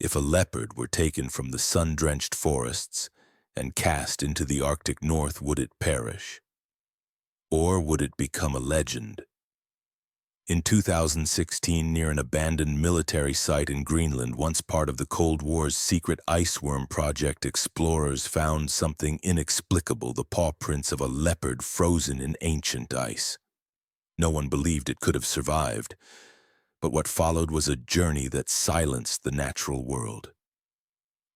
If a leopard were taken from the sun-drenched forests and cast into the Arctic North, would it perish? Or would it become a legend? In 2016, near an abandoned military site in Greenland, once part of the Cold War's secret iceworm project, explorers found something inexplicable: the paw prints of a leopard frozen in ancient ice. No one believed it could have survived, but what followed was a journey that silenced the natural world.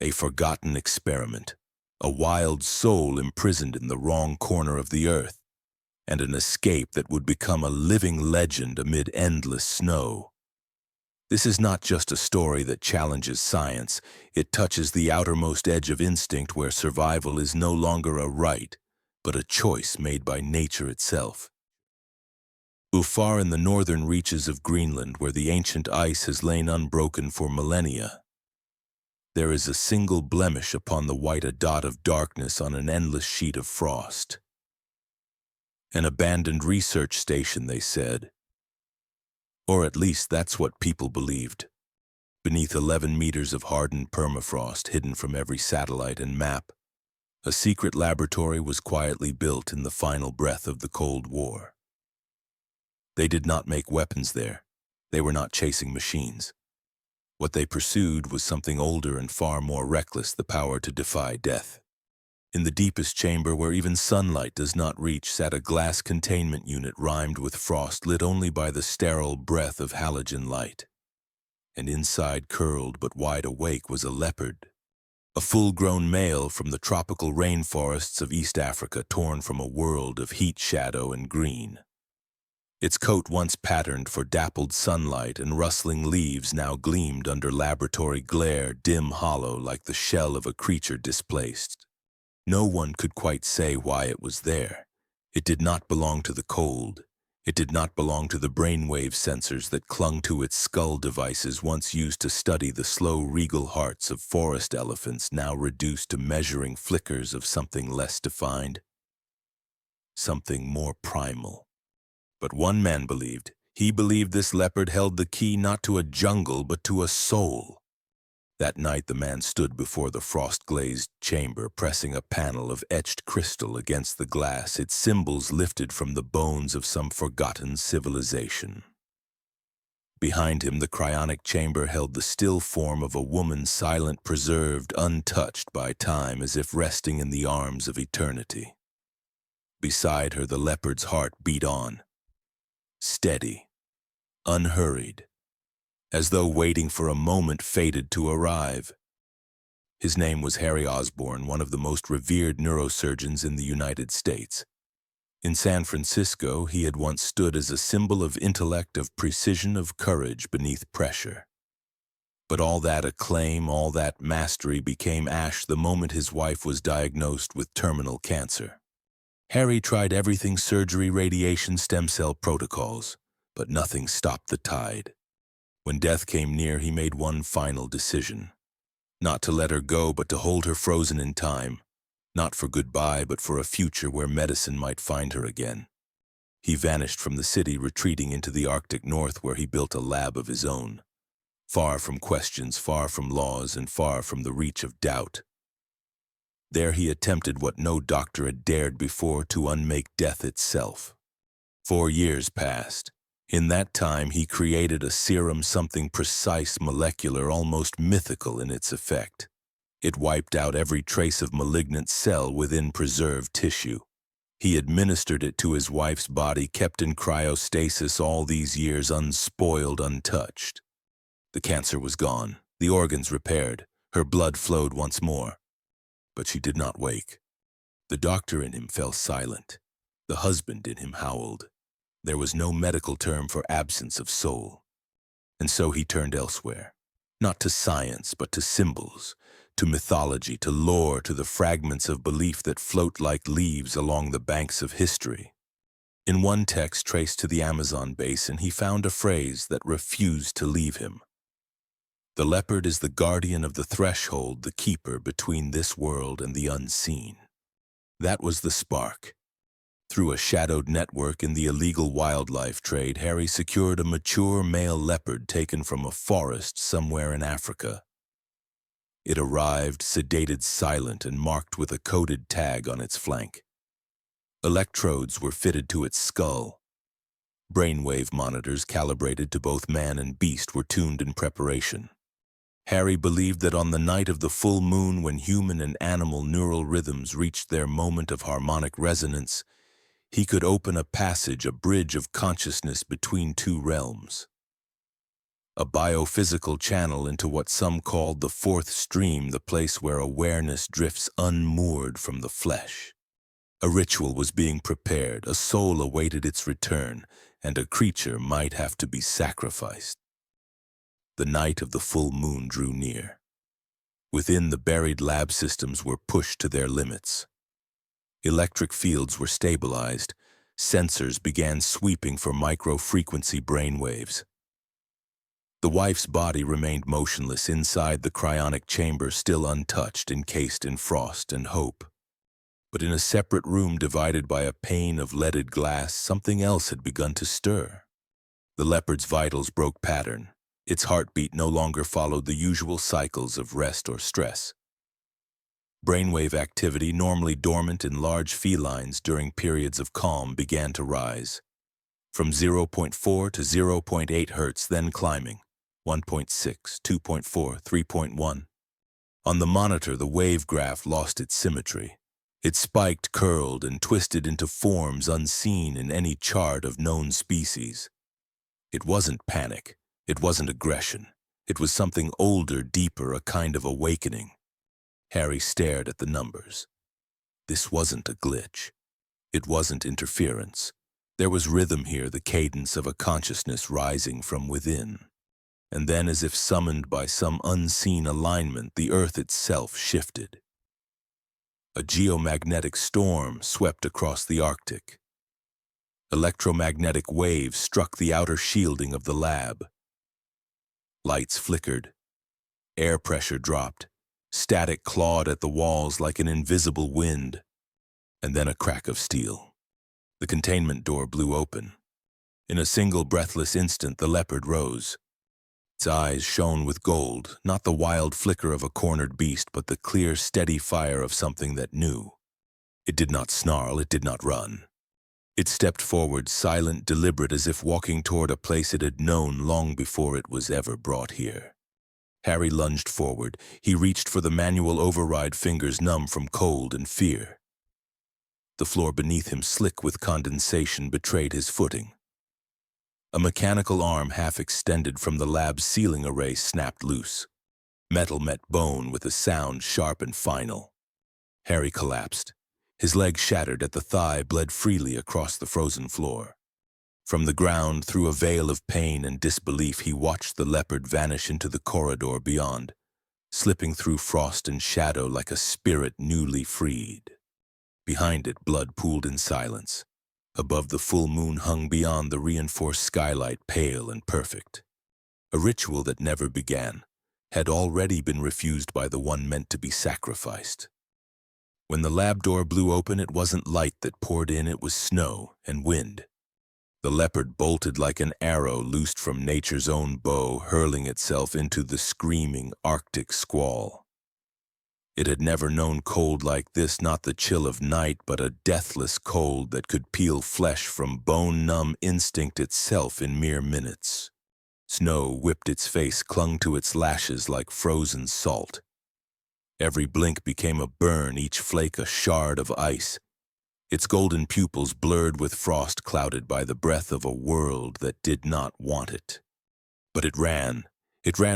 A forgotten experiment, a wild soul imprisoned in the wrong corner of the earth, and an escape that would become a living legend amid endless snow. This is not just a story that challenges science. It touches the outermost edge of instinct, where survival is no longer a right, but a choice made by nature itself. Far in the northern reaches of Greenland, where the ancient ice has lain unbroken for millennia, there is a single blemish upon the white, a dot of darkness on an endless sheet of frost. An abandoned research station, they said. Or at least that's what people believed. Beneath 11 meters of hardened permafrost, hidden from every satellite and map, a secret laboratory was quietly built in the final breath of the Cold War. They did not make weapons there. They were not chasing machines. What they pursued was something older and far more reckless: the power to defy death. In the deepest chamber, where even sunlight does not reach, sat a glass containment unit rimed with frost, lit only by the sterile breath of halogen light. And inside, curled but wide awake, was a leopard, a full-grown male from the tropical rainforests of East Africa, torn from a world of heat, shadow, and green. Its coat, once patterned for dappled sunlight and rustling leaves, now gleamed under laboratory glare, dim, hollow, like the shell of a creature displaced. No one could quite say why it was there. It did not belong to the cold. It did not belong to the brainwave sensors that clung to its skull devices, once used to study the slow, regal hearts of forest elephants, now reduced to measuring flickers of something less defined, something more primal. But one man believed. He believed this leopard held the key not to a jungle, but to a soul. That night, the man stood before the frost-glazed chamber, pressing a panel of etched crystal against the glass, its symbols lifted from the bones of some forgotten civilization. Behind him, the cryonic chamber held the still form of a woman, silent, preserved, untouched by time, as if resting in the arms of eternity. Beside her, the leopard's heart beat on, steady, unhurried, as though waiting for a moment fated to arrive. His name was Harry Osborne, one of the most revered neurosurgeons in the United States. In San Francisco, he had once stood as a symbol of intellect, of precision, of courage beneath pressure. But all that acclaim, all that mastery became ash the moment his wife was diagnosed with terminal cancer. Harry tried everything: surgery, radiation, stem cell protocols, but nothing stopped the tide. When death came near, he made one final decision. Not to let her go, but to hold her frozen in time. Not for goodbye, but for a future where medicine might find her again. He vanished from the city, retreating into the Arctic North, where he built a lab of his own. Far from questions, far from laws, and far from the reach of doubt. There he attempted what no doctor had dared before: to unmake death itself. 4 years passed. In that time, he created a serum, something precise, molecular, almost mythical in its effect. It wiped out every trace of malignant cell within preserved tissue. He administered it to his wife's body, kept in cryostasis all these years, unspoiled, untouched. The cancer was gone, the organs repaired, her blood flowed once more. But she did not wake. The doctor in him fell silent. The husband in him howled. There was no medical term for absence of soul. And so he turned elsewhere, not to science, but to symbols, to mythology, to lore, to the fragments of belief that float like leaves along the banks of history. In one text traced to the Amazon basin, he found a phrase that refused to leave him. The leopard is the guardian of the threshold, the keeper between this world and the unseen. That was the spark. Through a shadowed network in the illegal wildlife trade, Harry secured a mature male leopard taken from a forest somewhere in Africa. It arrived, sedated, silent, and marked with a coded tag on its flank. Electrodes were fitted to its skull. Brainwave monitors calibrated to both man and beast were tuned in preparation. Harry believed that on the night of the full moon, when human and animal neural rhythms reached their moment of harmonic resonance, he could open a passage, a bridge of consciousness between two realms. A biophysical channel into what some called the fourth stream, the place where awareness drifts unmoored from the flesh. A ritual was being prepared, a soul awaited its return, and a creature might have to be sacrificed. The night of the full moon drew near. Within, the buried lab systems were pushed to their limits. Electric fields were stabilized. Sensors began sweeping for micro-frequency brainwaves. The wife's body remained motionless inside the cryonic chamber, still untouched, encased in frost and hope. But in a separate room divided by a pane of leaded glass, something else had begun to stir. The leopard's vitals broke pattern. Its heartbeat no longer followed the usual cycles of rest or stress. Brainwave activity, normally dormant in large felines during periods of calm, began to rise. From 0.4 to 0.8 hertz, then climbing. 1.6, 2.4, 3.1. On the monitor, the wave graph lost its symmetry. It spiked, curled, and twisted into forms unseen in any chart of known species. It wasn't panic. It wasn't aggression. It was something older, deeper, a kind of awakening. Harry stared at the numbers. This wasn't a glitch. It wasn't interference. There was rhythm here, the cadence of a consciousness rising from within. And then, as if summoned by some unseen alignment, the earth itself shifted. A geomagnetic storm swept across the Arctic. Electromagnetic waves struck the outer shielding of the lab. Lights flickered. Air pressure dropped. Static clawed at the walls like an invisible wind. And then a crack of steel. The containment door blew open. In a single breathless instant, the leopard rose. Its eyes shone with gold, not the wild flicker of a cornered beast, but the clear, steady fire of something that knew. It did not snarl, it did not run. It stepped forward, silent, deliberate, as if walking toward a place it had known long before it was ever brought here. Harry lunged forward. He reached for the manual override, fingers numb from cold and fear. The floor beneath him, slick with condensation, betrayed his footing. A mechanical arm, half extended from the lab's ceiling array, snapped loose. Metal met bone with a sound sharp and final. Harry collapsed. His leg shattered at the thigh, bled freely across the frozen floor. From the ground, through a veil of pain and disbelief, he watched the leopard vanish into the corridor beyond, slipping through frost and shadow like a spirit newly freed. Behind it, blood pooled in silence. Above, the full moon hung beyond the reinforced skylight, pale and perfect. A ritual that never began had already been refused by the one meant to be sacrificed. When the lab door blew open, it wasn't light that poured in, it was snow and wind. The leopard bolted like an arrow loosed from nature's own bow, hurling itself into the screaming Arctic squall. It had never known cold like this, not the chill of night, but a deathless cold that could peel flesh from bone-numb instinct itself in mere minutes. Snow whipped its face, clung to its lashes like frozen salt. Every blink became a burn, each flake a shard of ice. Its golden pupils blurred with frost, clouded by the breath of a world that did not want it. But it ran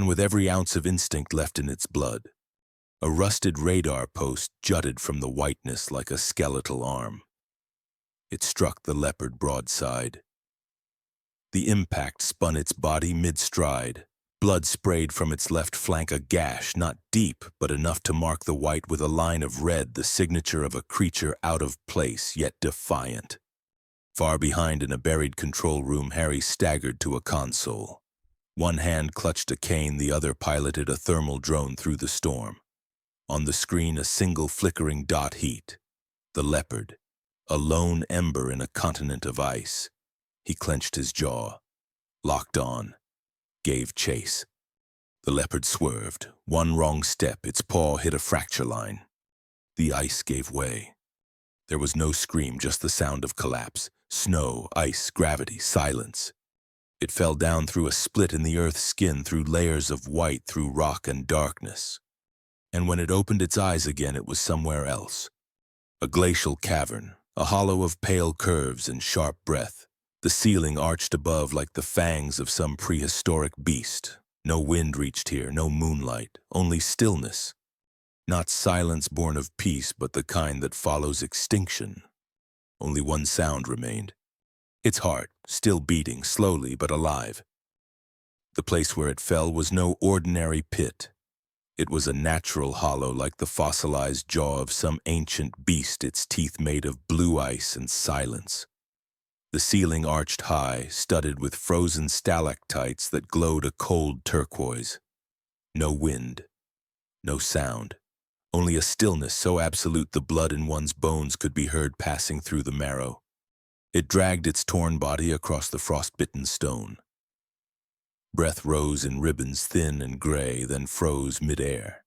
with every ounce of instinct left in its blood. A rusted radar post jutted from the whiteness like a skeletal arm. It struck the leopard broadside. The impact spun its body mid-stride. Blood sprayed from its left flank, a gash, not deep, but enough to mark the white with a line of red, the signature of a creature out of place, yet defiant. Far behind, in a buried control room, Harry staggered to a console. One hand clutched a cane, the other piloted a thermal drone through the storm. On the screen, a single flickering dot heat. The leopard, a lone ember in a continent of ice. He clenched his jaw, locked on, gave chase. The leopard swerved. One wrong step, its paw hit a fracture line. The ice gave way. There was no scream, just the sound of collapse. Snow, ice, gravity, silence. It fell down through a split in the earth's skin, through layers of white, through rock and darkness. And when it opened its eyes again, it was somewhere else. A glacial cavern, a hollow of pale curves and sharp breath. The ceiling arched above like the fangs of some prehistoric beast. No wind reached here, no moonlight, only stillness. Not silence born of peace, but the kind that follows extinction. Only one sound remained. Its heart, still beating, slowly but alive. The place where it fell was no ordinary pit. It was a natural hollow, like the fossilized jaw of some ancient beast, its teeth made of blue ice and silence. The ceiling arched high, studded with frozen stalactites that glowed a cold turquoise. No wind, no sound, only a stillness so absolute the blood in one's bones could be heard passing through the marrow. It dragged its torn body across the frostbitten stone. Breath rose in ribbons thin and gray, then froze midair.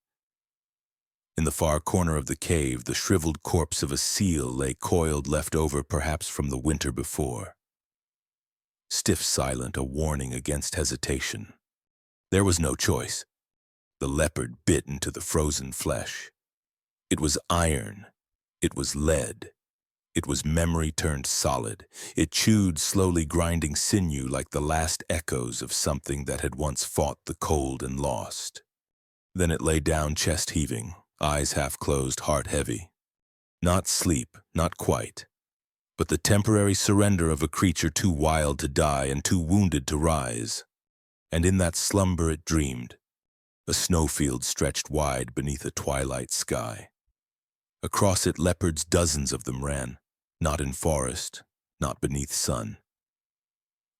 In the far corner of the cave, the shriveled corpse of a seal lay coiled, left over perhaps from the winter before. Stiff silent, a warning against hesitation. There was no choice. The leopard bit into the frozen flesh. It was iron. It was lead. It was memory turned solid. It chewed, slowly grinding sinew like the last echoes of something that had once fought the cold and lost. Then it lay down, chest heaving, eyes half closed, heart heavy. Not sleep, not quite, but the temporary surrender of a creature too wild to die and too wounded to rise. And in that slumber it dreamed. A snowfield stretched wide beneath a twilight sky. Across it leopards, dozens of them ran, not in forest, not beneath sun,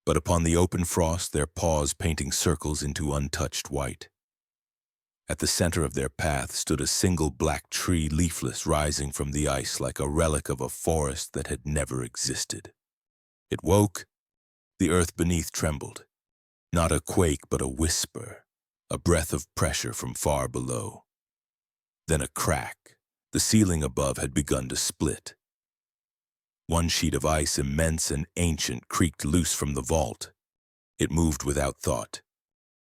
but upon the open frost, their paws painting circles into untouched white. At the center of their path stood a single black tree, leafless, rising from the ice like a relic of a forest that had never existed. It woke. The earth beneath trembled. Not a quake, but a whisper, a breath of pressure from far below. Then a crack. The ceiling above had begun to split. One sheet of ice, immense and ancient, creaked loose from the vault. It moved without thought.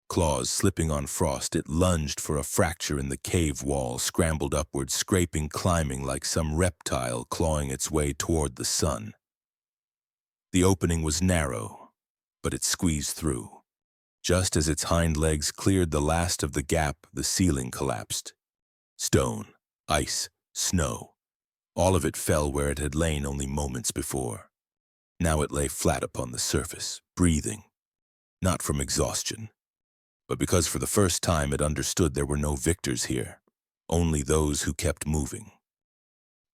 Claws slipping on frost, it lunged for a fracture in the cave wall, scrambled upward, scraping, climbing like some reptile clawing its way toward the sun. The opening was narrow, but it squeezed through. Just as its hind legs cleared the last of the gap, the ceiling collapsed. Stone, ice, snow. All of it fell where it had lain only moments before. Now it lay flat upon the surface, breathing, not from exhaustion, but because for the first time it understood there were no victors here, only those who kept moving.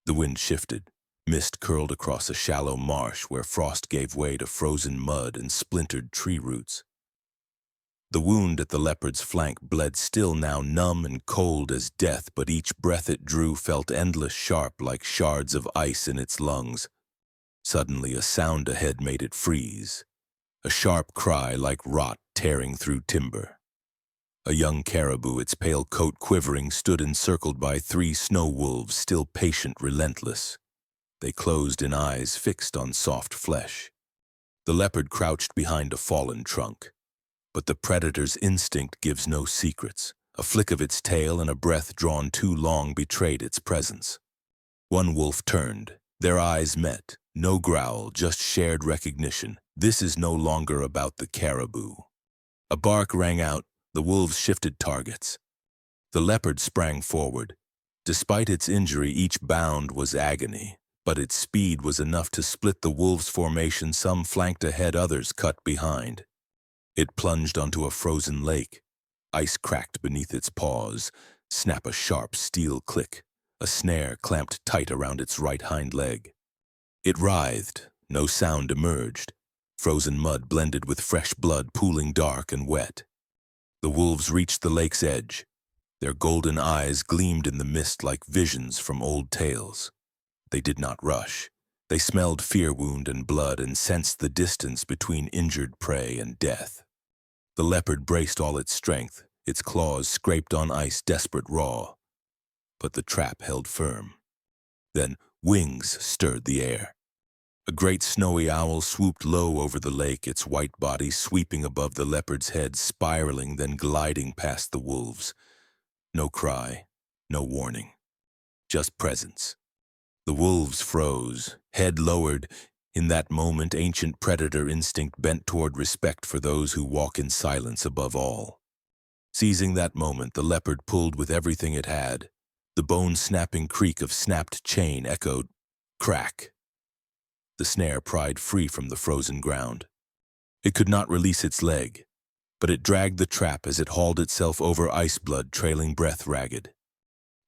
The wind shifted. Mist curled across a shallow marsh where frost gave way to frozen mud and splintered tree roots. The wound at the leopard's flank bled still, now numb and cold as death, but each breath it drew felt endless, sharp, like shards of ice in its lungs. Suddenly a sound ahead made it freeze. A sharp cry like rot tearing through timber. A young caribou, its pale coat quivering, stood encircled by 3 snow wolves, still patient, relentless. They closed in, eyes fixed on soft flesh. The leopard crouched behind a fallen trunk. But the predator's instinct gives no secrets. A flick of its tail and a breath drawn too long betrayed its presence. One wolf turned. Their eyes met. No growl, just shared recognition. This is no longer about the caribou. A bark rang out. The wolves shifted targets. The leopard sprang forward. Despite its injury, each bound was agony, but its speed was enough to split the wolves' formation. Some flanked ahead, others cut behind. It plunged onto a frozen lake. Ice cracked beneath its paws. Snap, a sharp steel click. A snare clamped tight around its right hind leg. It writhed. No sound emerged. Frozen mud blended with fresh blood, pooling dark and wet. The wolves reached the lake's edge. Their golden eyes gleamed in the mist like visions from old tales. They did not rush. They smelled fear, wound, and blood, and sensed the distance between injured prey and death. The leopard braced all its strength, its claws scraped on ice, desperate raw. But the trap held firm. Then wings stirred the air. A great snowy owl swooped low over the lake, its white body sweeping above the leopard's head, spiraling, then gliding past the wolves. No cry, no warning, just presence. The wolves froze, head lowered. In that moment, ancient predator instinct bent toward respect for those who walk in silence above all. Seizing that moment, the leopard pulled with everything it had. The bone-snapping creak of snapped chain echoed. Crack. The snare pried free from the frozen ground. It could not release its leg, but it dragged the trap as it hauled itself over ice blood, trailing breath ragged.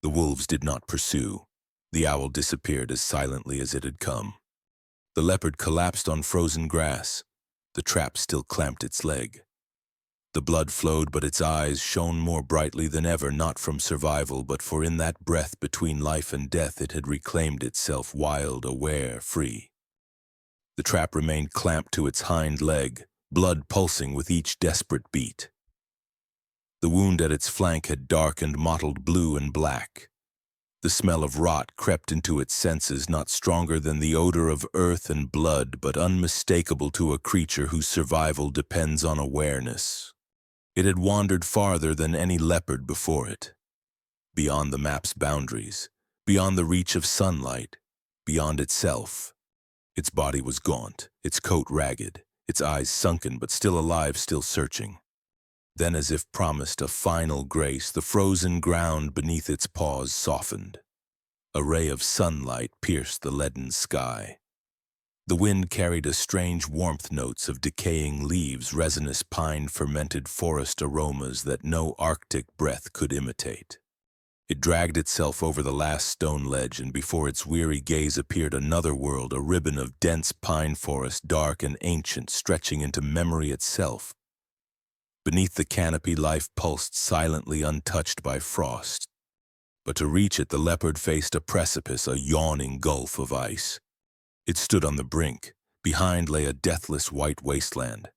The wolves did not pursue. The owl disappeared as silently as it had come. The leopard collapsed on frozen grass. The trap still clamped its leg. The blood flowed, but its eyes shone more brightly than ever, not from survival, but for in that breath between life and death it had reclaimed itself, wild, aware, free. The trap remained clamped to its hind leg, blood pulsing with each desperate beat. The wound at its flank had darkened, mottled blue and black. The smell of rot crept into its senses, not stronger than the odor of earth and blood, but unmistakable to a creature whose survival depends on awareness. It had wandered farther than any leopard before it, beyond the map's boundaries, beyond the reach of sunlight, beyond itself. Its body was gaunt, its coat ragged, its eyes sunken but still alive, still searching. Then, as if promised a final grace, the frozen ground beneath its paws softened. A ray of sunlight pierced the leaden sky. The wind carried a strange warmth, notes of decaying leaves, resinous pine, fermented forest aromas that no Arctic breath could imitate. It dragged itself over the last stone ledge, and before its weary gaze appeared another world, a ribbon of dense pine forest, dark and ancient, stretching into memory itself. Beneath the canopy, life pulsed silently, untouched by frost. But to reach it, the leopard faced a precipice, a yawning gulf of ice. It stood on the brink. Behind lay a deathless white wasteland.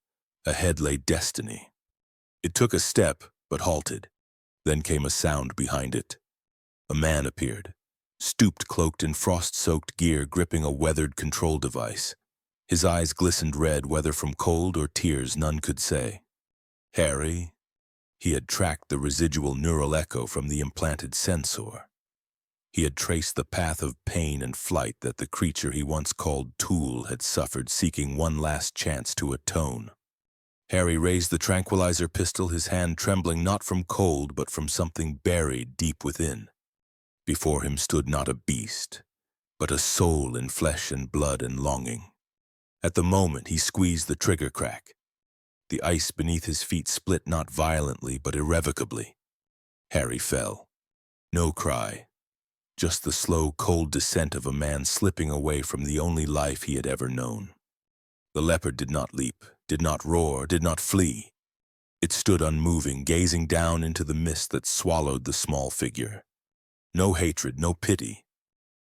Ahead lay destiny. It took a step, but halted. Then came a sound behind it. A man appeared, stooped, cloaked in frost-soaked gear, gripping a weathered control device. His eyes glistened red, whether from cold or tears, none could say. Harry? He had tracked the residual neural echo from the implanted sensor. He had traced the path of pain and flight that the creature he once called Tool had suffered, seeking one last chance to atone. Harry raised the tranquilizer pistol, his hand trembling not from cold but from something buried deep within. Before him stood not a beast, but a soul in flesh and blood and longing. At the moment he squeezed the trigger crack. The ice beneath his feet split not violently but irrevocably. Harry fell. No cry. Just the slow, cold descent of a man slipping away from the only life he had ever known. The leopard did not leap, did not roar, did not flee. It stood unmoving, gazing down into the mist that swallowed the small figure. No hatred, no pity.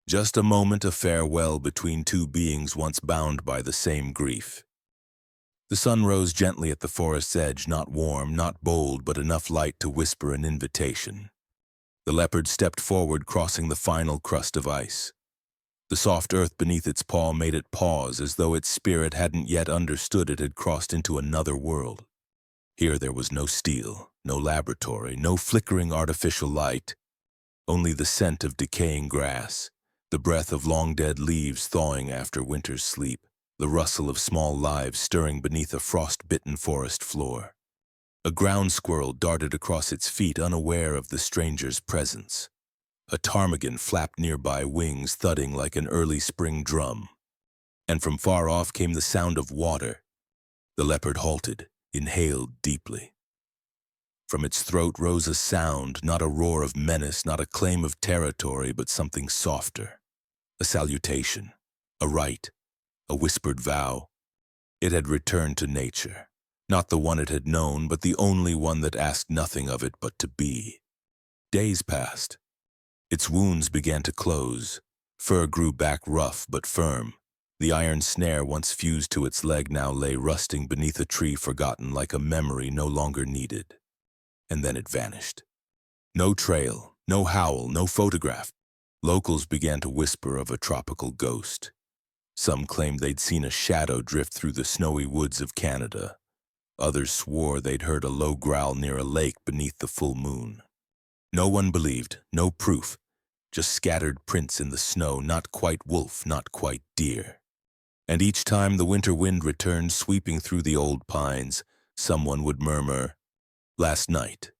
Just a moment of farewell between two beings once bound by the same grief. The sun rose gently at the forest's edge, not warm, not bold, but enough light to whisper an invitation. The leopard stepped forward, crossing the final crust of ice. The soft earth beneath its paw made it pause, as though its spirit hadn't yet understood it had crossed into another world. Here there was no steel, no laboratory, no flickering artificial light, only the scent of decaying grass, the breath of long-dead leaves thawing after winter's sleep, the rustle of small lives stirring beneath a frost-bitten forest floor. A ground squirrel darted across its feet, unaware of the stranger's presence. A ptarmigan flapped nearby, wings thudding like an early spring drum. And from far off came the sound of water. The leopard halted, inhaled deeply. From its throat rose a sound, not a roar of menace, not a claim of territory, but something softer. A salutation, a rite, a whispered vow. It had returned to nature. Not the one it had known, but the only one that asked nothing of it but to be. Days passed. Its wounds began to close. Fur grew back rough but firm. The iron snare once fused to its leg now lay rusting beneath a tree, forgotten, like a memory no longer needed. and then it vanished. No trail, no howl, no photograph. Locals began to whisper of a tropical ghost. Some claimed they'd seen a shadow drift through the snowy woods of Canada. Others swore they'd heard a low growl near a lake beneath the full moon. No one believed, no proof, just scattered prints in the snow, not quite wolf, not quite deer. And each time the winter wind returned sweeping through the old pines, someone would murmur, "Last night."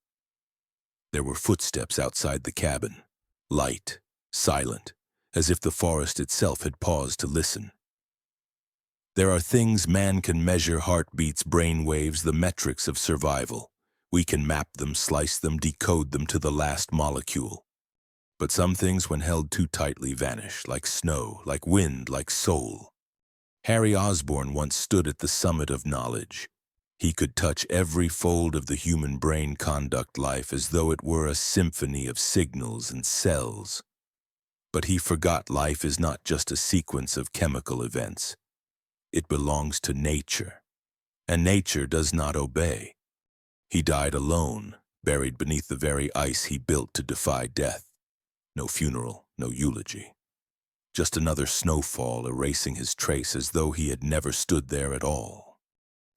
There were footsteps outside the cabin, light, silent, as if the forest itself had paused to listen. There are things man can measure: heartbeats, brain waves, the metrics of survival. We can map them, slice them, decode them to the last molecule. But some things, when held too tightly, vanish, like snow, like wind, like soul. Harry Osborne once stood at the summit of knowledge. He could touch every fold of the human brain, conduct life as though it were a symphony of signals and cells. But he forgot life is not just a sequence of chemical events. It belongs to nature, and nature does not obey. He died alone, buried beneath the very ice he built to defy death. No funeral, no eulogy. Just another snowfall erasing his trace as though he had never stood there at all.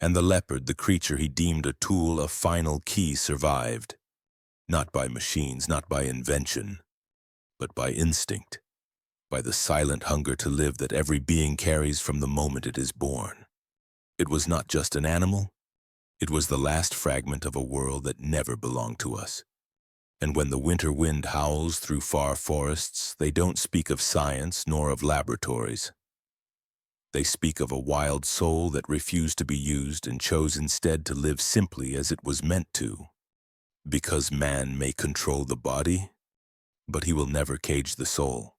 And the leopard, the creature he deemed a tool, a final key, survived. Not by machines, not by invention, but by instinct, by the silent hunger to live that every being carries from the moment it is born. It was not just an animal, it was the last fragment of a world that never belonged to us. And when the winter wind howls through far forests, they don't speak of science nor of laboratories. They speak of a wild soul that refused to be used and chose instead to live simply as it was meant to. Because man may control the body, but he will never cage the soul.